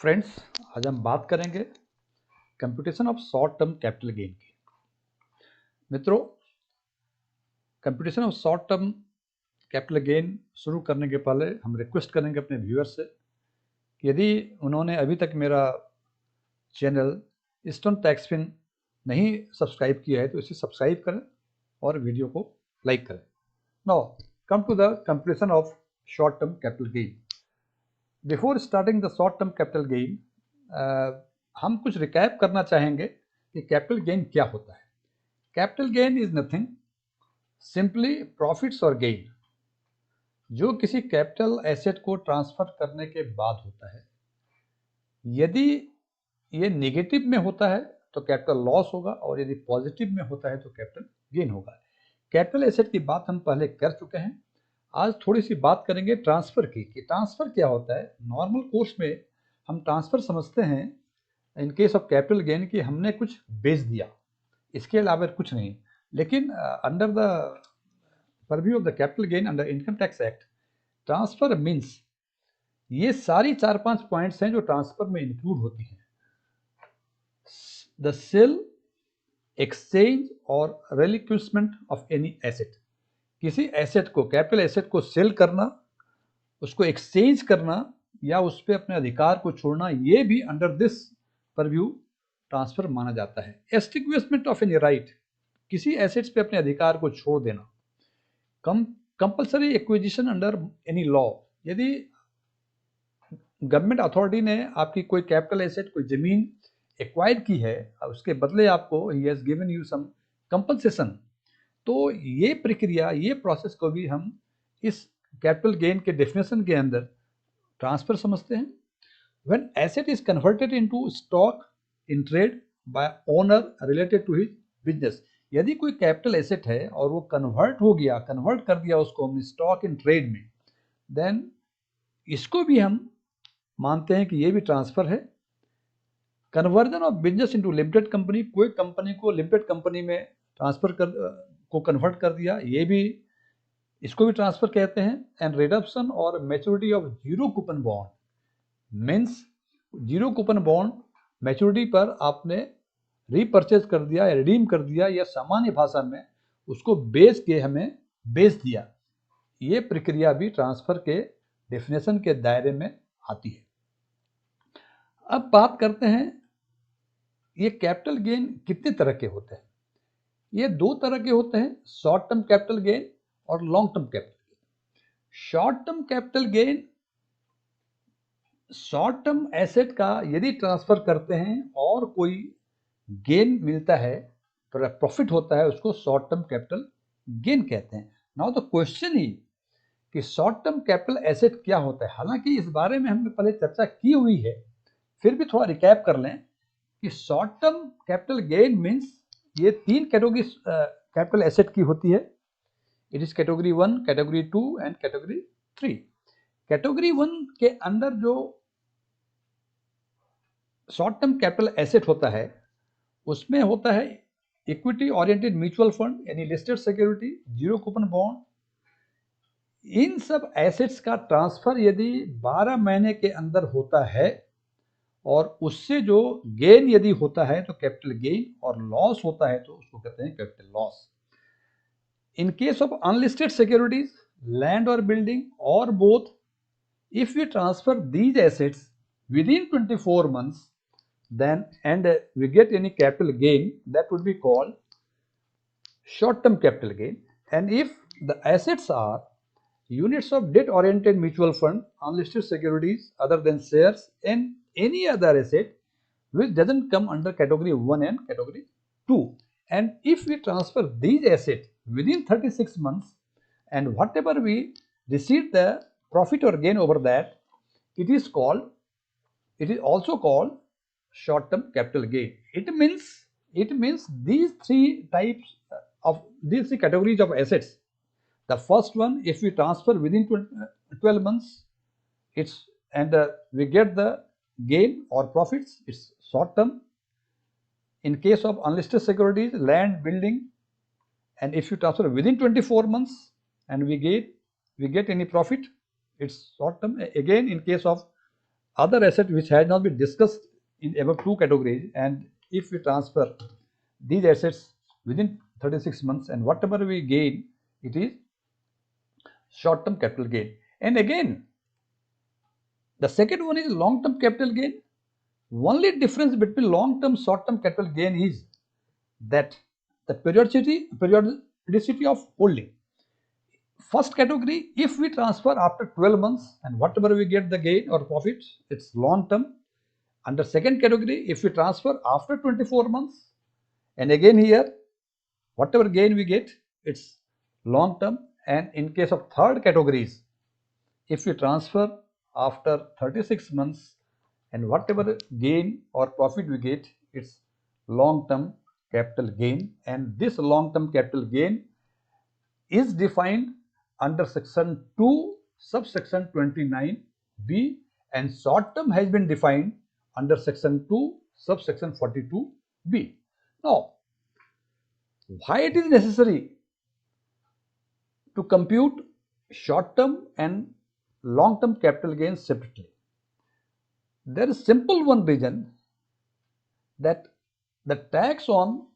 Friends, आज हम बात करेंगे computation of short term capital gain की। मित्रों, computation of short term capital gain शुरू करने के पहले हम रिक्वेस्ट करेंगे अपने व्यूअर्स से कि यदि उन्होंने अभी तक मेरा चैनल ईस्टर्न टैक्सफिन नहीं सब्सक्राइब किया है तो इसे सब्सक्राइब करें और वीडियो को लाइक करें। Now come to the computation of short term capital gain. Before starting the short term capital gain हम कुछ रिकैप करना चाहेंगे कि कैपिटल गेन क्या होता है। Capital gain is nothing, simply profits और गेन जो किसी कैपिटल एसेट को ट्रांसफर करने के बाद होता है। यदि ये नेगेटिव में होता है तो कैपिटल लॉस होगा और यदि पॉजिटिव में होता है तो कैपिटल गेन होगा। कैपिटल एसेट की बात हम पहले कर चुके हैं। आज थोड़ी सी बात करेंगे ट्रांसफर की कि ट्रांसफर क्या होता है। नॉर्मल कोर्स में हम ट्रांसफर समझते हैं in case of capital gain कि हमने कुछ बेच दिया, इसके अलावा कुछ नहीं। लेकिन under the purview of the capital gain under income tax act, transfer means ये सारी 4-5 पॉइंट्स हैं जो ट्रांसफर में इंक्लूड होती हैं। द सेल, एक्सचेंज और रिलिक्विशमेंट ऑफ एनी एसेट। किसी एसेट को, कैपिटल एसेट को सेल करना, उसको एक्सचेंज करना या उस पर अपने अधिकार को छोड़ना, ये भी अंडर दिस परव्यू ट्रांसफर माना जाता है। एक्सटिंग्विशमेंट ऑफ एनी राइट, किसी एसेट्स पे अपने अधिकार को छोड़ देना। Compulsory acquisition under any law, यदि गवर्नमेंट अथॉरिटी ने आपकी कोई कैपिटल एसेट, कोई जमीन एक्वायर की है, उसके बदले आपको he has given you some compensation, तो ये प्रक्रिया, ये प्रोसेस को भी हम इस कैपिटल गेन के डेफिनेशन के अंदर ट्रांसफर समझते हैं। When asset is converted into stock in trade by owner related to his business, यदि कोई कैपिटल एसेट है और वो कन्वर्ट कर दिया उसको हमने स्टॉक इन ट्रेड में, देन इसको भी हम मानते हैं कि ये भी ट्रांसफर है। Conversion of business into limited company, कोई कंपनी को लिमिटेड कंपनी में कन्वर्ट कर दिया, ये भी, इसको भी ट्रांसफर कहते हैं। एंड रिडम्पशन और maturity of zero coupon bond, means zero coupon bond maturity पर आपने रीपरचेज कर दिया या रिडीम कर दिया, या सामान्य भाषा में उसको बेच के हमें बेच दिया, ये प्रक्रिया भी ट्रांसफर के डेफिनेशन के दायरे में आती है। अब बात करते हैं ये कैपिटल गेन कितने तरह के होते हैं। ये 2 तरह के होते हैं, शॉर्ट टर्म कैपिटल गेन और long term capital gain. Short term capital gain, short term asset का यदि ट्रांसफर करते हैं और कोई गेन मिलता है, प्रॉफिट होता है, उसको शॉर्ट टर्म कैपिटल गेन कहते हैं। नाउ द क्वेश्चन ही कि शॉर्ट टर्म कैपिटल एसेट क्या होता है। हालांकि इस बारे में हमने पहले चर्चा की हुई है, फिर भी थोड़ा रिकैप कर लें कि short term capital gain means ये 3 कैटेगरी कैपिटल एसेट की होती है। It is category 1, category 2 and category 3। Category 1 के अंदर जो शॉर्ट टर्म कैपिटल एसेट होता है, उसमें होता है इक्विटी ओरिएंटेड म्यूचुअल फंड यानी listed security, zero coupon bond. इन सब एसेट्स का ट्रांसफर यदि 12 महीने के अंदर होता है और उससे जो गेन यदि होता है तो कैपिटल गेन, और लॉस होता है तो उसको कहते हैं capital loss. In case of unlisted securities, land और बिल्डिंग और both, if we transfer these assets within 24 months, then and we get any capital gain, that would be called short term capital gain. And if the assets are units of debt oriented mutual fund, unlisted securities other than shares, and any other asset which doesn't come under category 1 and category 2, and if we transfer these assets within 36 months and whatever we receive the profit or gain over that, it is also called short term capital gain. It means these 3 types of these 3 categories of assets. The first one, if we transfer within 12 months, it's and we get the gain or profits, it's short term. In case of unlisted securities, land, building, and if you transfer within 24 months and we get any profit, it's short term. Again, in case of other asset which has not been discussed in above two categories, and if we transfer these assets within 36 months, and whatever we gain, it is short term capital gain. And again, the second one is long term capital gain. Only difference between long term short term capital gain is that the periodicity of holding. First category, if we transfer after 12 months and whatever we get the gain or profit, it's long term. Under second category, if we transfer after 24 months, and again here whatever gain we get, it's long term. And in case of third categories, if we transfer after 36 months and whatever gain or profit we get, it's long term capital gain. And this long term capital gain is defined under section 2 subsection 29b, and short term has been defined under section 2 subsection 42b. Now, why it is necessary to compute short term and long term capital gains separately? There is simple one reason, that the tax on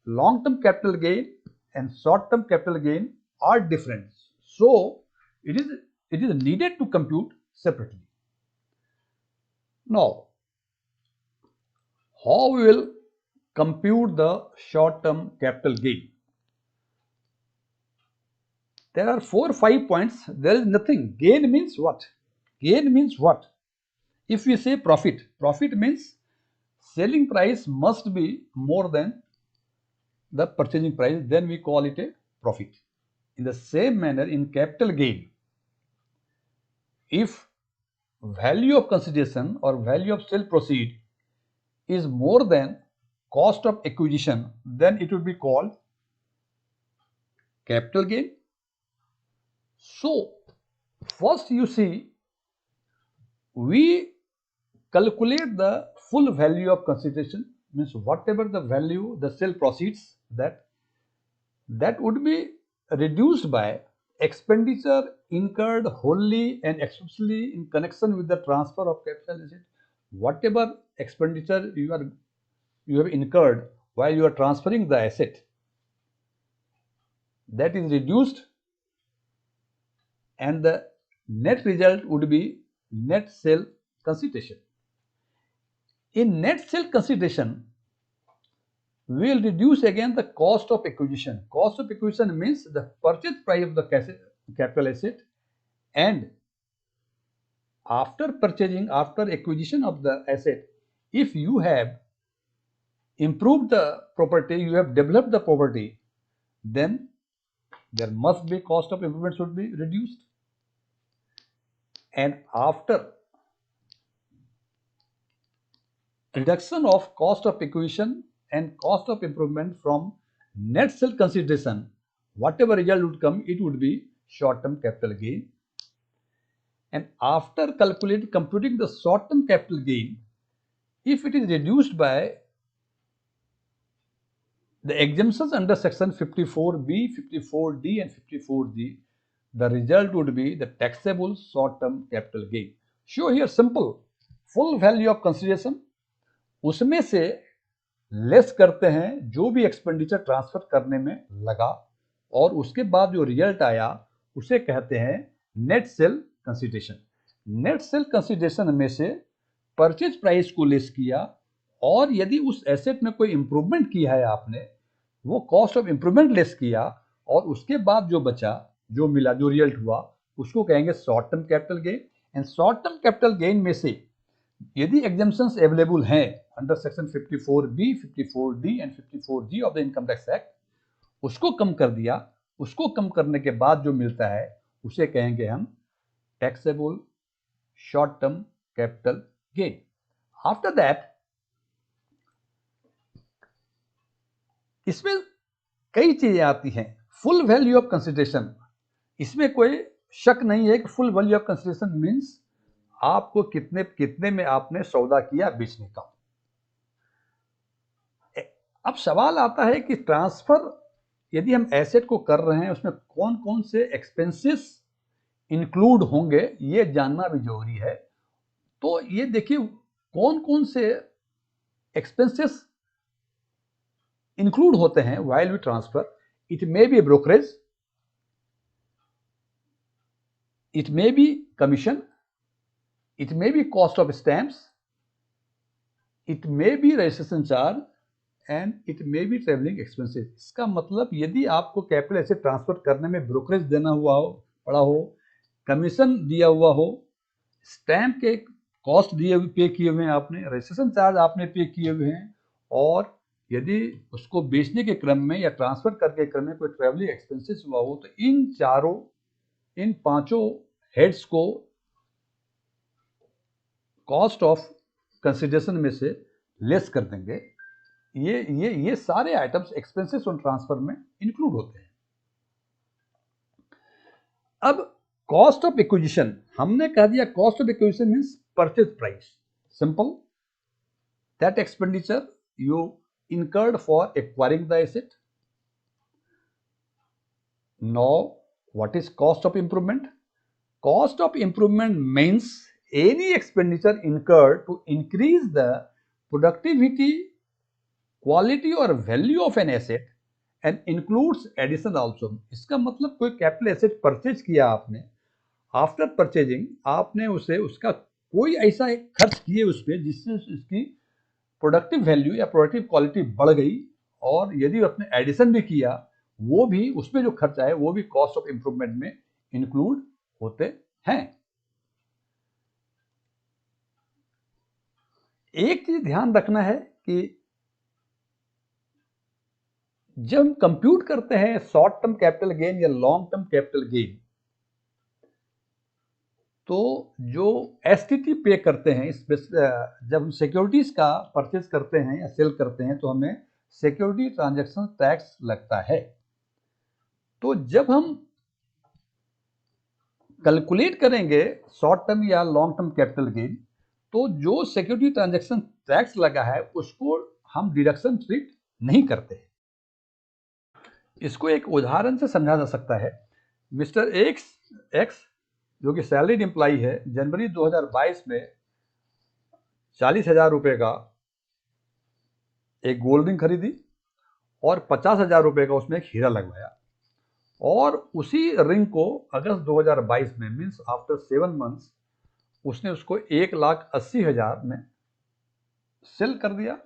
long term capital gain and short term capital gain are different. So it is needed to compute separately. Now, how we will compute the short term capital gain? There are 4 or 5 points. There is nothing. Gain means what? Gain means what? If we say profit, profit means selling price must be more than the purchasing price, then we call it a profit. In the same manner, in capital gain, if value of consideration or value of sale proceed is more than cost of acquisition, then it would be called capital gain. So first you see, we calculate the full value of consideration, means whatever the value the sale proceeds, that would be reduced by expenditure incurred wholly and expressly in connection with the transfer of capital asset. Whatever expenditure you have incurred while you are transferring the asset, that is reduced, and the net result would be net sale consideration. In net sale consideration, we will reduce again the cost of acquisition. Cost of acquisition means the purchase price of the capital asset, and after purchasing, after acquisition of the asset, if you have improved the property, you have developed the property, then there must be cost of improvement should be reduced. And after reduction of cost of acquisition and cost of improvement from net sale consideration, whatever result would come, it would be short term capital gain. And after computing the short term capital gain, if it is reduced by the exemptions under section 54b, 54d and 54g, the result would be the taxable short term capital gain. Show here simple, full value of consideration, उसमें से less करते हैं जो भी expenditure transfer करने में लगा, और उसके बाद जो रिजल्ट आया उसे कहते हैं net sale consideration. Net sale consideration में से परचेज प्राइस को लेस किया, और यदि उस एसेट में कोई इंप्रूवमेंट किया है आपने, वो कॉस्ट ऑफ इंप्रूवमेंट लेस किया, और उसके बाद जो बचा, जो मिला, जो रिजल्ट हुआ, उसको कहेंगे short term capital gain. And short term capital gain में से यदि एग्जम्पशंस अवेलेबल हैं under section 54b, 54d and 54g of the income tax act, उसको कम कर दिया. उसको कम करने के बाद जो मिलता है उसे कहेंगे हम taxable short term capital gain. After that, इसमें कई चीजें आती हैं. फुल वैल्यू ऑफ कंसिडरेशन, इसमें कोई शक नहीं है कि full value of consideration means आपको कितने में आपने सौदा किया बेचने का. अब सवाल आता है कि ट्रांसफर यदि हम एसेट को कर रहे हैं, उसमें कौन कौन से एक्सपेंसेस इंक्लूड होंगे, ये जानना भी जरूरी है. तो ये देखिए कौन कौन से एक्सपेंसेस इंक्लूड होते हैं while we transfer. It may be brokerage, it may be commission, it may be cost of stamps, it may be registration charge and it may be traveling expenses. इसका मतलब यदि आपको कैपिटल एसेट ट्रांसफर करने में brokerage देना हुआ हो, पड़ा हो, कमीशन दिया हुआ हो, स्टैंप के कॉस्ट दिए पे किए हुए हैं आपने, रजिस्ट्रेशन चार्ज आपने पे किए हुए हैं, और यदि उसको बेचने के क्रम में या ट्रांसफर करके क्रम में कोई ट्रेवलिंग एक्सपेंसेस हुआ हो, तो इन पांचों हेड्स को कॉस्ट ऑफ कंसिडरेशन में से लेस कर देंगे. ये सारे आइटम्स एक्सपेंसेस ऑन ट्रांसफर में इंक्लूड होते हैं. अब कॉस्ट ऑफ एक्विजिशन, हमने कह दिया cost of acquisition means purchase price. Simple, that expenditure you incurred for acquiring the asset. Now, what is cost of improvement? Cost of improvement means any expenditure incurred to increase the productivity, quality or value of an asset and includes addition also. इसका मतलब कोई capital asset purchase किया आपने, after purchasing आपने उसका कोई ऐसा एक खर्च किए उस पर जिससे उसकी प्रोडक्टिव वैल्यू या प्रोडक्टिव क्वालिटी बढ़ गई, और यदि आपने एडिशन भी किया वो भी, उसमें जो खर्चा है वो भी कॉस्ट ऑफ इंप्रूवमेंट में इंक्लूड होते हैं. एक चीज ध्यान रखना है कि जब हम कंप्यूट करते हैं शॉर्ट टर्म कैपिटल गेन या लॉन्ग टर्म कैपिटल गेन, तो जो एसटीटी पे करते हैं, जब हम सिक्योरिटीज का परचेज करते हैं या सेल करते हैं तो हमें सिक्योरिटी ट्रांजैक्शन टैक्स लगता है. तो जब हम कैलकुलेट करेंगे शॉर्ट टर्म या लॉन्ग टर्म कैपिटल गेन, तो जो सिक्योरिटी ट्रांजैक्शन टैक्स लगा है उसको हम डिडक्शन ट्रीट नहीं करते. इसको एक उदाहरण से समझा जा सकता है. मिस्टर एक्स जो कि सैलरीड एम्प्लॉई है, जनवरी 2022 में 40,000 रुपए का एक गोल्ड रिंग खरीदी और 50,000 रुपए का उसमें एक हीरा लगवाया, और उसी रिंग को अगस्त 2022 में मीन्स आफ्टर 7 मंथ्स उसने उसको 1,80,000 में सेल कर दिया,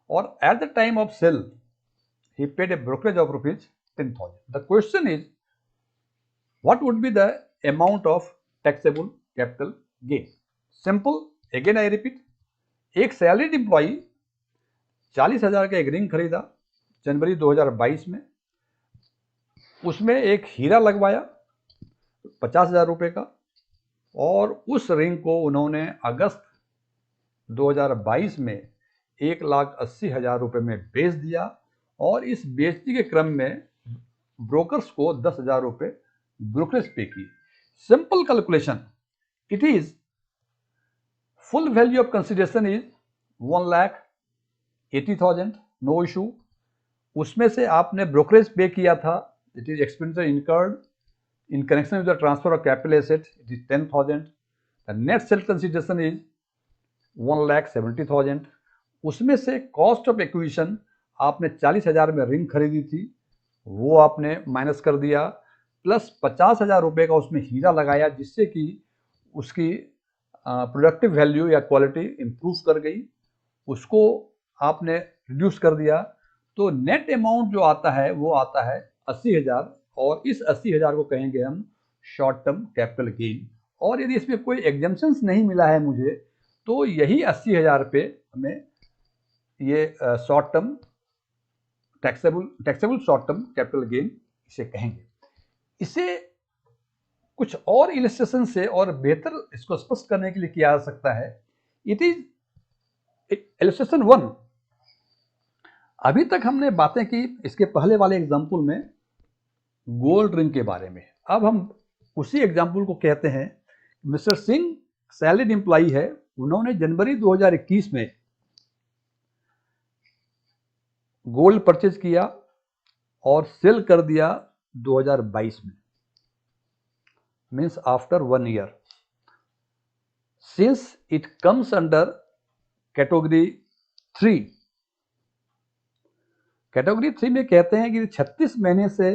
और at the time of sale he paid a brokerage of rupees 10,000. The question is, what would be the amount of taxable capital gain? Simple, again I repeat, एक salaried employee 40,000 का एक ring खरीदा जनवरी 2022 में, उसमें एक हीरा लगवाया 50,000 रुपए का, और उस रिंग को उन्होंने अगस्त 2022 में 1,80,000 रुपए में बेच दिया, और इस बेचने के क्रम में ब्रोकर्स को 10,000 रुपए ब्रोकरेज पे की. Simple calculation, it is full value of consideration is 1,80,000, no issue. उसमें से आपने ब्रोकरेज पे किया था, it is expenditure incurred in connection with the transfer of capital asset, it is 10,000. The net sale consideration is 1,70,000. उसमें से cost of acquisition, आपने 40,000 में ring खरीदी थी, वो आपने माइनस कर दिया, प्लस 50,000 रुपए का उसमें हीरा लगाया जिससे कि उसकी प्रोडक्टिव वैल्यू या क्वालिटी इंप्रूव कर गई, उसको आपने रिड्यूस कर दिया. तो नेट अमाउंट जो आता है वो आता है 80,000, और इस 80,000 को कहेंगे हम शॉर्ट टर्म कैपिटल गेन. और यदि इसमें कोई एग्जम्पशंस नहीं मिला है मुझे, तो यही 80,000 पे हमें ये short term taxable short term capital gain इसे कहेंगे. इसे कुछ और इलस्ट्रेशन से और बेहतर इसको स्पष्ट करने के लिए किया जा सकता है. It is illustration 1. अभी तक हमने बातें की इसके पहले वाले एग्जाम्पल में गोल्ड रिंग के बारे में. अब हम उसी एग्जाम्पल को कहते हैं. मिस्टर सिंह सैलरीड एम्प्लॉई है, उन्होंने जनवरी 2021 में गोल्ड परचेज किया और सेल कर दिया 2022 में, means after 1 year. since it comes under category 3. Category 3 में कहते हैं कि 36 महीने से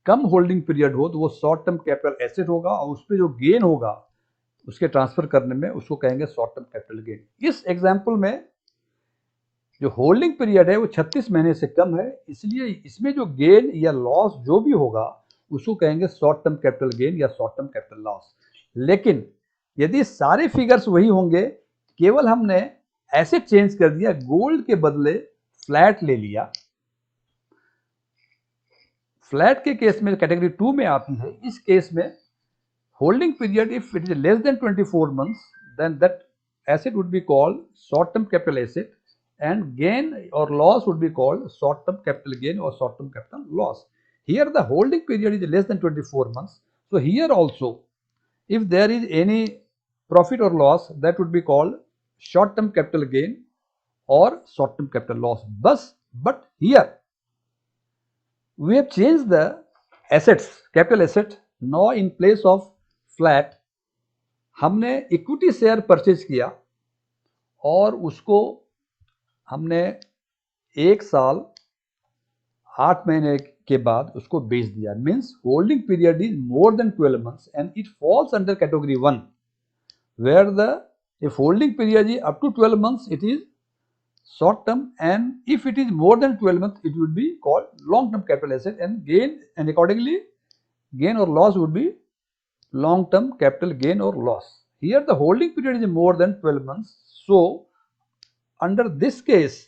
कम होल्डिंग पीरियड हो तो वो शॉर्ट टर्म कैपिटल एसेट होगा और उस पर जो गेन होगा उसके ट्रांसफर करने में उसको कहेंगे शॉर्ट टर्म कैपिटल गेन। इस एग्जांपल में जो होल्डिंग पीरियड है वो 36 महीने से कम है, इसलिए इसमें जो गेन या लॉस जो भी होगा उसको कहेंगे शॉर्ट टर्म कैपिटल गेन या शॉर्ट टर्म कैपिटल लॉस। लेकिन यदि सारे फिगर्स वही होंगे, केवल हमने एसेट चेंज कर दिया, गोल्ड के बदले फ्लैट ले लिया, फ्लैट के केस में कैटेगरी 2 में आती है। इस केस में holding period if it is less than 24 months then that asset would be called short term capital asset and gain or loss would be called short term capital gain or short term capital loss. Here the holding period is less than 24 months, so here also if there is any profit or loss that would be called short term capital gain or short term capital loss. But here we have changed the assets, capital asset. Now in place of flat हमने equity share purchase किया और उसको हमने 1 साल 8 महीने के बाद उसको बेच दिया। Means holding period is more than 12 months and it falls under category 1 where the if holding period is up to 12 months it is short term and if it is more than 12 months it would be called long term capital asset and gain, and accordingly gain or loss would be long term capital gain or loss. Here the holding period is more than 12 months, so under this case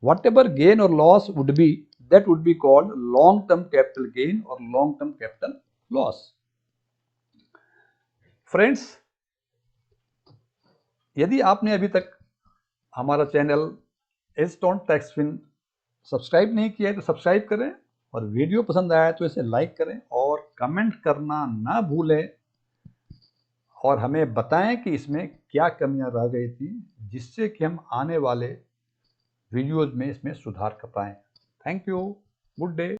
whatever gain or loss would be, that would be called long term capital gain or long term capital loss. Friends, यदि आपने अभी तक हमारा channel Aston टैक्सफिन subscribe नहीं किया है तो subscribe करें, और वीडियो पसंद आया तो इसे लाइक करें और कमेंट करना ना भूलें, और हमें बताएं कि इसमें क्या कमियां रह गई थी जिससे कि हम आने वाले वीडियोज में इसमें सुधार कर पाएं। Thank you, good day.